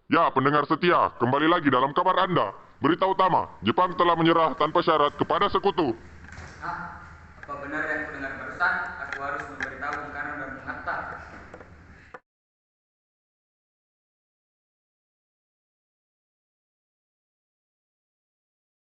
Ya, pendengar setia, kembali lagi dalam kabar Anda. Berita utama, Jepang telah menyerah tanpa syarat kepada sekutu. Ah, apa benar yang kudengar barusan? Aku harus memberitahu Bung Karno dan Bung Hatta.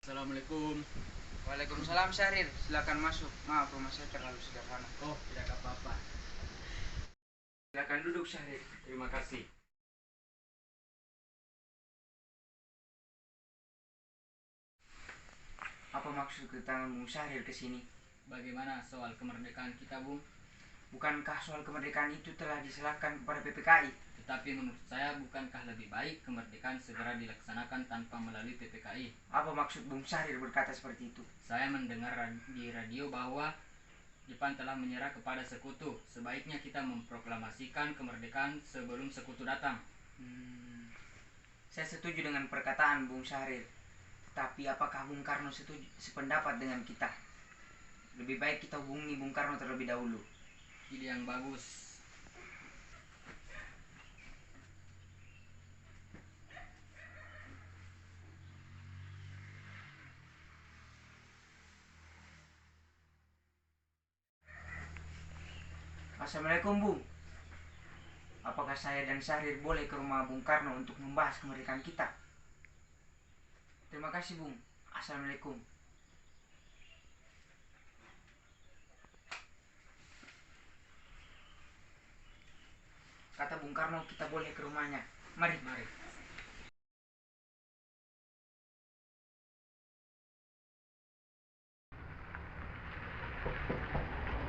Assalamualaikum. Waalaikumsalam Syahrir, silakan masuk. Maaf rumah saya terlalu sederhana. Oh, tidak apa-apa. Silakan duduk Syahrir. Terima kasih. Apa maksud kedatangan Bung Syahrir ke sini? Bagaimana soal kemerdekaan kita, Bung? Bukankah soal kemerdekaan itu telah diserahkan kepada PPKI? Tetapi menurut saya bukankah lebih baik kemerdekaan segera dilaksanakan tanpa melalui PPKI? Apa maksud Bung Syahrir berkata seperti itu? Saya mendengar di radio bahwa Jepang telah menyerah kepada sekutu. Sebaiknya kita memproklamasikan kemerdekaan sebelum sekutu datang. Saya setuju dengan perkataan Bung Syahrir. Tapi apakah Bung Karno sependapat dengan kita? Lebih baik kita hubungi Bung Karno terlebih dahulu. Ide yang bagus. Assalamualaikum Bung. Apakah saya dan Syahrir boleh ke rumah Bung Karno untuk membahas kemerdekaan kita? Terima kasih Bung. Assalamualaikum. Kata Bung Karno kita boleh ke rumahnya. Mari. Mari.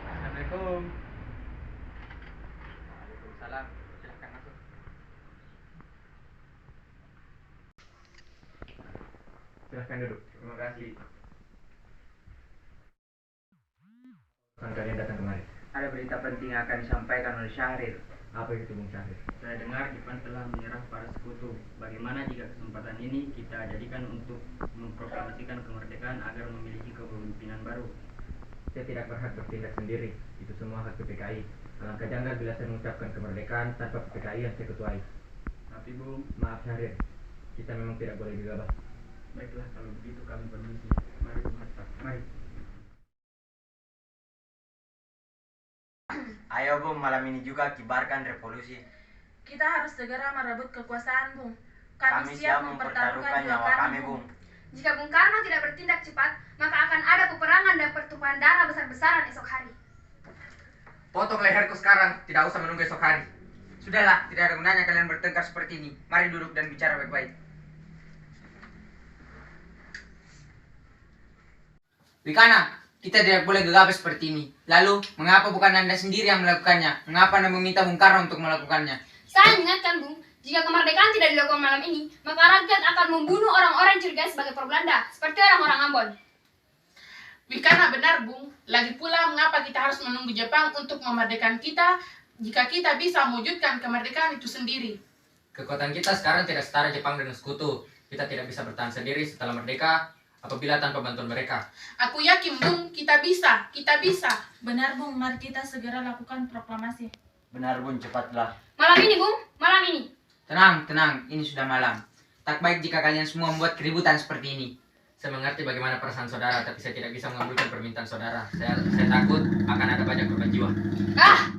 Assalamualaikum. Waalaikumsalam. Silahkan masuk. Silahkan duduk. Terima kasih. Kan kalian datang kemari. Ada berita penting yang akan disampaikan oleh Syahrir. Apa itu Bung Syahrir? Saya dengar Jepang telah menyerah pada sekutu. Bagaimana jika kesempatan ini kita jadikan untuk memproklamasikan kemerdekaan agar memiliki kepemimpinan baru? Saya tidak berhak bertindak sendiri. Itu semua hak PPKI. Alangkah janggal bila saya mengucapkan kemerdekaan tanpa PPKI yang saya ketuai. Tapi Bung, Maaf Syahrir, kita memang tidak boleh gegabah. baiklah kalau begitu kami permisi. Mari Bung Hatta. Mari. Ayo Bung, malam ini juga kibarkan revolusi. Kita harus segera merebut kekuasaan, Bung. Kami siap siap mempertaruhkan mempertaruhkan jiwa nyawa kami, Bung. Bung. Jika Bung Karno tidak bertindak cepat, maka akan ada peperangan dan pertumpahan darah besar-besaran esok hari. Potong leherku sekarang, tidak usah menunggu esok hari. Sudahlah, tidak ada gunanya kalian bertengkar seperti ini. Mari duduk dan bicara baik-baik. Wikana, kita tidak boleh gegabah seperti ini. Lalu, mengapa bukan Anda sendiri yang melakukannya? Mengapa Anda meminta Bung Karno untuk melakukannya? Saya ingatkan, Bung, jika kemerdekaan tidak dilakukan malam ini, maka rakyat akan membunuh orang-orang yang curiga sebagai perbelanda, seperti orang-orang Ambon. Wikana benar, Bung. Lagi pula, mengapa kita harus menunggu Jepang untuk memerdekakan kita jika kita bisa mewujudkan kemerdekaan itu sendiri? Kekuatan kita sekarang tidak setara Jepang dengan sekutu. Kita tidak bisa bertahan sendiri setelah merdeka apabila tanpa bantuan mereka. Aku yakin, Bung, kita bisa. Kita bisa. Benar, Bung, mari kita segera lakukan proklamasi. Benar Bun, cepatlah. Malam ini, Bung, malam ini. Tenang, tenang, ini sudah malam. Tak baik jika kalian semua membuat keributan seperti ini. Saya mengerti bagaimana perasaan saudara, tapi saya tidak bisa mengabulkan permintaan saudara. Saya takut akan ada banyak korban jiwa. Ah!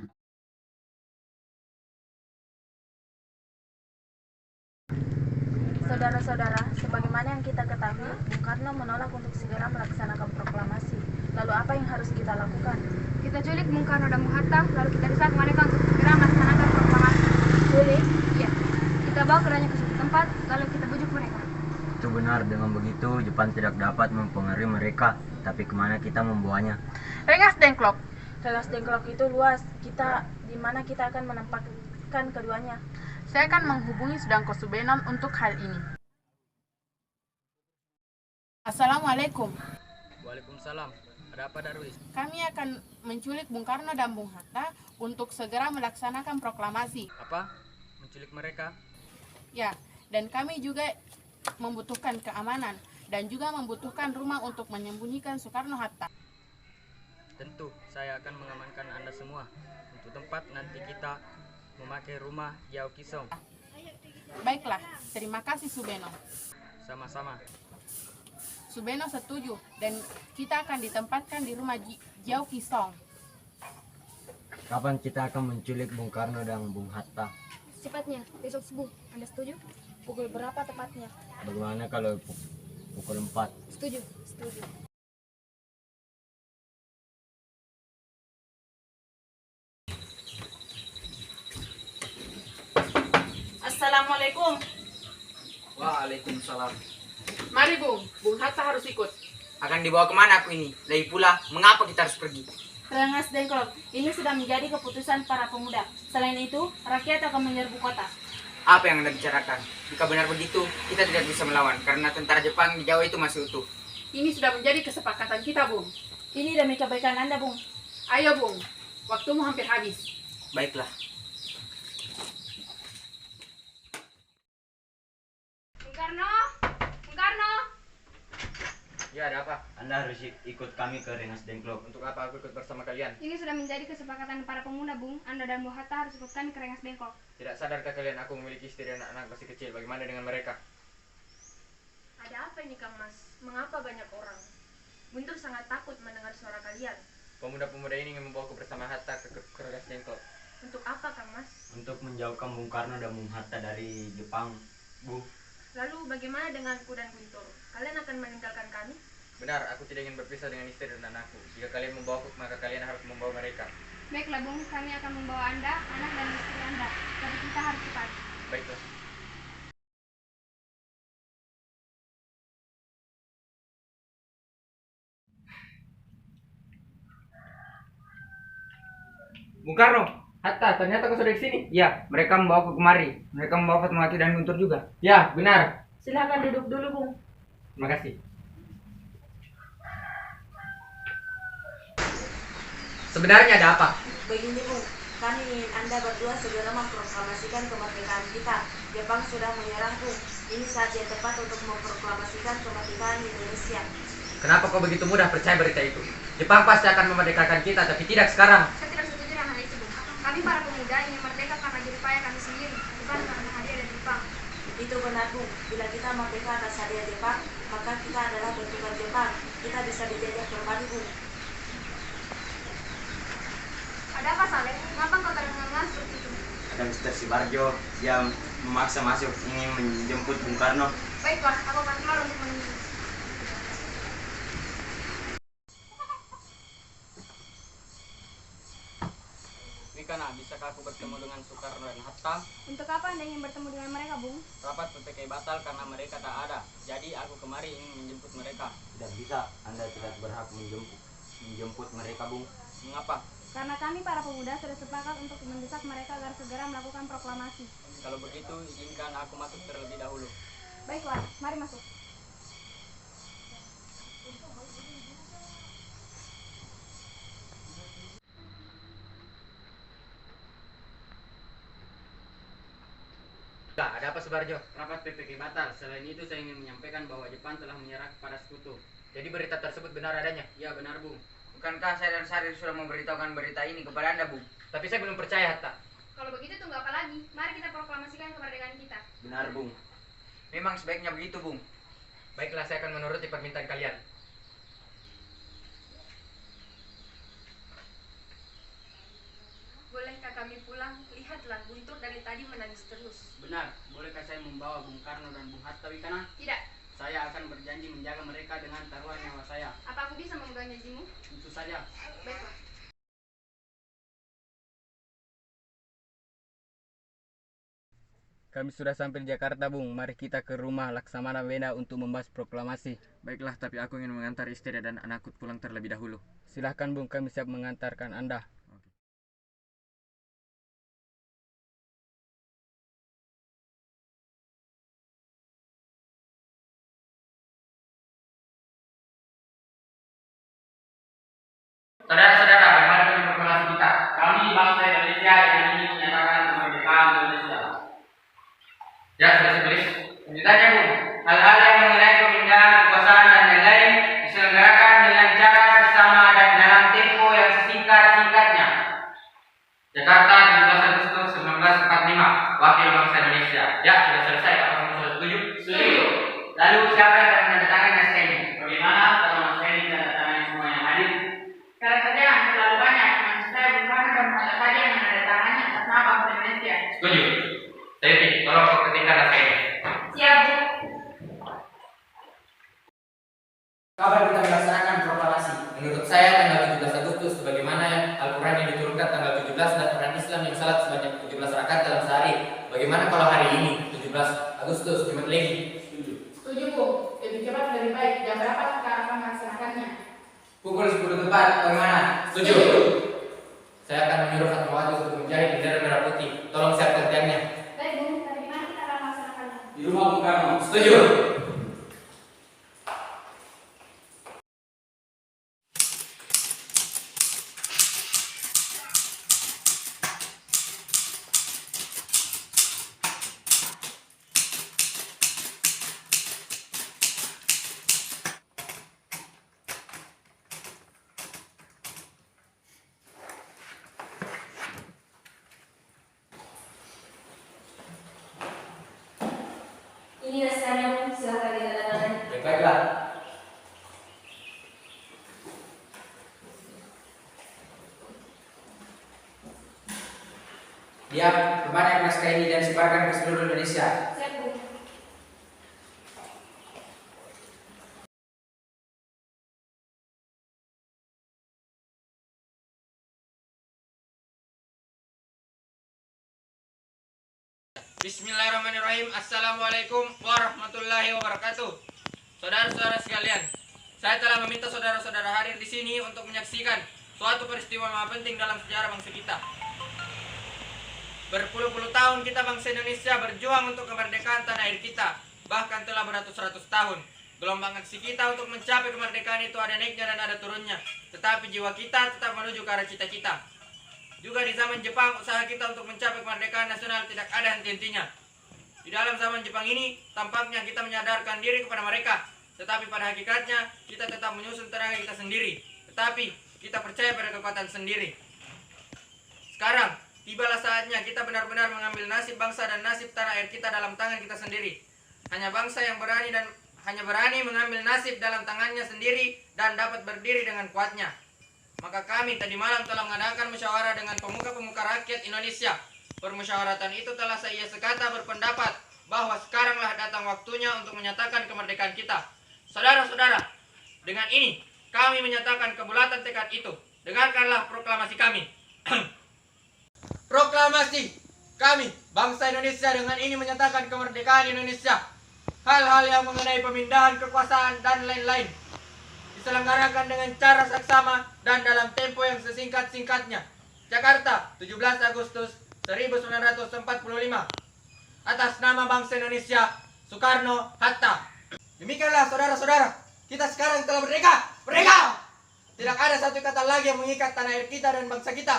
Saudara-saudara, sebagaimana yang kita ketahui, Bung Karno menolak untuk segera melaksanakan proklamasi. Lalu apa yang harus kita lakukan? Kita culik Bung Karno dan Bung Hatta, lalu kita desak mereka untuk segera melaksanakan proklamasi. Culik? Iya, kita bawa keduanya ke suatu tempat, lalu kita bujuk mereka. Itu benar, dengan begitu Jepang tidak dapat mempengaruhi mereka. Tapi kemana kita membawanya? Rengas Dengklok. Rengas Dengklok itu luas. Di mana kita akan menempatkan keduanya? Saya akan menghubungi Sudangko Subenon untuk hal ini. Assalamualaikum. Waalaikumsalam. Ada apa Darwis? Kami akan menculik Bung Karno dan Bung Hatta untuk segera melaksanakan proklamasi. Apa? Menculik mereka? Ya, dan kami juga membutuhkan keamanan dan juga membutuhkan rumah untuk menyembunyikan Soekarno-Hatta. Tentu, saya akan mengamankan Anda semua. Untuk tempat nanti kita memakai rumah Yao Kisong. Baiklah, terima kasih Subeno. Sama-sama. Subeno setuju dan kita akan ditempatkan di rumah Jiao Kisong. Kapan kita akan menculik Bung Karno dan Bung Hatta? Cepatnya, besok subuh. Anda setuju? Pukul berapa tepatnya? Bagaimana kalau pukul 4? Setuju. Setuju. Assalamualaikum. Waalaikumsalam. Mari Bung, Bung Hatta harus ikut. Akan dibawa kemana aku ini? Lagi pula, mengapa kita harus pergi? Rengas Dengklok, ini sudah menjadi keputusan para pemuda. Selain itu, rakyat akan menyerbu kota. Apa yang Anda bicarakan? Jika benar begitu, kita tidak bisa melawan karena tentara Jepang di Jawa itu masih utuh. Ini sudah menjadi kesepakatan kita, Bung. Ini demi kebaikan Anda, Bung. Ayo, Bung. Waktumu hampir habis. Baiklah. Bung Karno. Bung Karno. Ya, ada apa? Anda harus ikut kami ke Rengas Dengklok. Untuk apa aku ikut bersama kalian? Ini sudah menjadi kesepakatan para pemuda, Bung. Anda dan Bung Hatta harus ikut kami ke Rengas Dengklok. Tidak sadarkah kalian aku memiliki istri dan anak masih kecil? Bagaimana dengan mereka? Ada apa ini, Kang Mas? Mengapa banyak orang? Guntur sangat takut mendengar suara kalian. Pemuda-pemuda ini ingin membawaku bersama Hatta ke Rengas Dengklok. Untuk apa, Kang Mas? Untuk menjauhkan Bung Karno dan Bung Hatta dari Jepang, Bu. Lalu bagaimana denganku dan Guntur? Kalian akan meninggalkan kami? Benar, aku tidak ingin berpisah dengan istri dan anakku. Jika kalian membawaku, maka kalian harus membawa mereka. Baiklah, Bung. Kami akan membawa Anda, anak dan istri Anda. Tapi kita harus cepat. Baiklah. Bung Karno, Hatta, ternyata kau sudah di sini. ya, mereka membawa aku kemari. Mereka membawa Fatmawati dan Guntur juga. Ya, benar. Silakan duduk dulu, Bung. Terima kasih. Sebenarnya ada apa? Begini Bung, kami ingin Anda berdua segera memproklamasikan kemerdekaan kita. Jepang sudah menyerang Bung. Ini saat yang tepat untuk memproklamasikan kemerdekaan Indonesia. Kenapa kau begitu mudah percaya berita itu? Jepang pasti akan memerdekakan kita, tapi tidak sekarang. Saya tidak setuju dengan hal itu, Bung. Kami para pemuda ingin merdeka karena jerih payah kami sendiri, bukan karena hadiah dari Jepang. Itu benar Bung, bila kita merdeka atas hadiah Jepang, maka kita adalah bentukan Jepang. Kita bisa dijajah kembali Bung. Ada apa, Saleh? Kenapa kau terengah-engah seperti itu? Ada Mr. Sibarjo yang memaksa masuk ingin menjemput Bung Karno. Baiklah, aku akan keluar untuk menunggu. Wikana, bisakah aku bertemu dengan Soekarno dan Hatta? Untuk apa Anda ingin bertemu dengan mereka, Bung? Rapat PPK batal karena mereka tak ada. Jadi aku kemari ingin menjemput mereka. Tidak bisa, Anda tidak berhak menjemput mereka, Bung. Mengapa? Karena kami para pemuda sudah sepakat untuk mendesak mereka agar segera melakukan proklamasi. Kalau begitu, izinkan aku masuk terlebih dahulu. Baiklah, mari masuk. Ada apa, Subarjo? Rapat PPK batal. Selain itu, saya ingin menyampaikan bahwa Jepang telah menyerah kepada sekutu. Jadi berita tersebut benar adanya? Ya, benar, Bung. Bukankah saya dan Syarif sudah memberitahukan berita ini kepada Anda, Bung? Tapi saya belum percaya, Hatta. Kalau begitu tunggu apa lagi? Mari kita proklamasikan kemerdekaan kita. Benar, Bung. Memang sebaiknya begitu, Bung. Baiklah, saya akan menuruti permintaan kalian. Bolehkah kami pulang? Lihatlah, Guntur dari tadi menangis terus. Benar. Bolehkah saya membawa Bung Karno dan Bung Hatta, Wikana? Tidak. Saya akan berjanji menjaga mereka dengan taruhan nyawa saya. Apa aku bisa memegang janjimu? Tentu saja. Baiklah. Kami sudah sampai di Jakarta, Bung. Mari kita ke rumah Laksamana Wenda untuk membahas proklamasi. Baiklah, tapi aku ingin mengantar istri dan anakku pulang terlebih dahulu. Silahkan, Bung. Kami siap mengantarkan Anda. Saudara-saudara, bagaimana dengan proklamasi kita? Kami bangsa Indonesia dengan ini menyatakan kemerdekaan Indonesia. Ya, sudah ditulis. Lanjutannya, Bung. Hal-hal yang mengenai pemindahan kekuasaan dan lain-lain diselenggarakan dengan cara sesama dan dalam tempo yang sesingkat-singkatnya. Kapan kita melaksanakan proklamasi? Menurut saya tanggal 17 Agustus sebagaimana Al-Quran yang diturunkan tanggal 17 dan orang Islam yang salat sebanyak 17 rakaat dalam sehari. Bagaimana kalau hari ini 17 Agustus Jumat Legi? Setuju, Bung. Lebih cepat lebih baik. Jam berapa kita akan melaksanakannya? Pukul 10 tepat. Bagaimana? Setuju. Saya akan menyuruh Fatmawati untuk mencari bendera merah putih. Tolong siapkan tiangnya. Baik, Bung. Tapi gimana kita akan melaksanakannya? Di rumah Bung Karno. Setuju. Ini naskahnya, Bung. Silahkan ditandatangani. Baiklah. Dia perbanyak naskah ini dan sebarkan ke seluruh Indonesia. Siap, Bung. Bismillahirrahmanirrahim. Assalamualaikum warahmatullahi wabarakatuh. Saudara-saudara sekalian, saya telah meminta saudara-saudara hadir di sini untuk menyaksikan suatu peristiwa yang penting dalam sejarah bangsa kita. Berpuluh-puluh tahun kita bangsa Indonesia berjuang untuk kemerdekaan tanah air kita, bahkan telah beratus-ratus tahun. Gelombang aksi kita untuk mencapai kemerdekaan itu ada naiknya dan ada turunnya, tetapi jiwa kita tetap menuju ke arah cita-cita. Juga di zaman Jepang, usaha kita untuk mencapai kemerdekaan nasional tidak ada henti-hentinya. Di dalam zaman Jepang ini, tampaknya kita menyadarkan diri kepada mereka, tetapi pada hakikatnya kita tetap menyusun tenaga kita sendiri, tetapi kita percaya pada kekuatan sendiri. Sekarang, tibalah saatnya kita benar-benar mengambil nasib bangsa dan nasib tanah air kita dalam tangan kita sendiri. Hanya bangsa yang berani mengambil nasib dalam tangannya sendiri dan dapat berdiri dengan kuatnya. Maka kami tadi malam telah mengadakan musyawarah dengan pemuka-pemuka rakyat Indonesia. Permusyawaratan itu telah saya sekata berpendapat bahwa sekaranglah datang waktunya untuk menyatakan kemerdekaan kita. Saudara-saudara, dengan ini kami menyatakan kebulatan tekad itu. Dengarkanlah proklamasi kami. Proklamasi kami, bangsa Indonesia, dengan ini menyatakan kemerdekaan Indonesia. Hal-hal yang mengenai pemindahan kekuasaan dan lain-lain diselenggarakan dengan cara saksama dan dalam tempo yang sesingkat-singkatnya. Jakarta, 17 Agustus 1945. Atas nama bangsa Indonesia, Soekarno-Hatta. Demikianlah saudara-saudara, kita sekarang telah merdeka. Merdeka! Tidak ada satu kata lagi yang mengikat tanah air kita dan bangsa kita.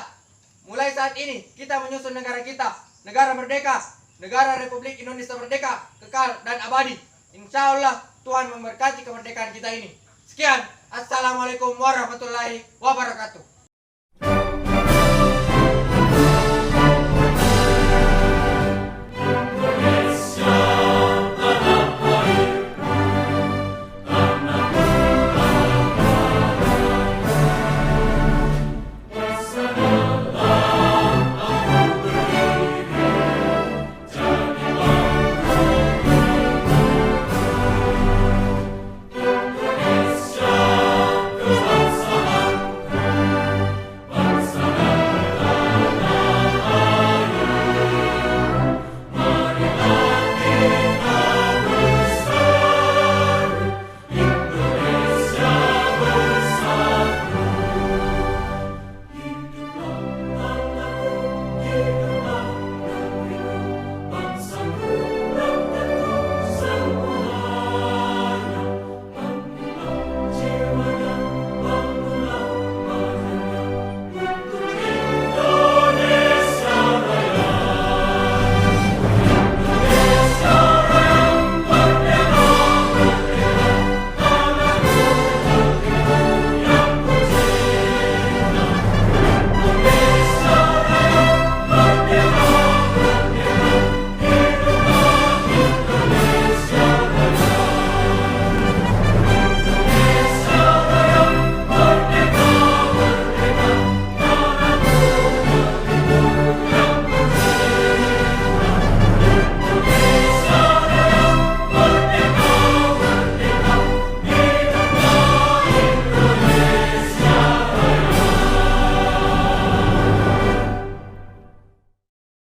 Mulai saat ini, kita menyusun negara kita. Negara merdeka, negara Republik Indonesia merdeka, kekal dan abadi. Insya Allah Tuhan memberkati kemerdekaan kita ini. Sekian, Assalamualaikum warahmatullahi wabarakatuh.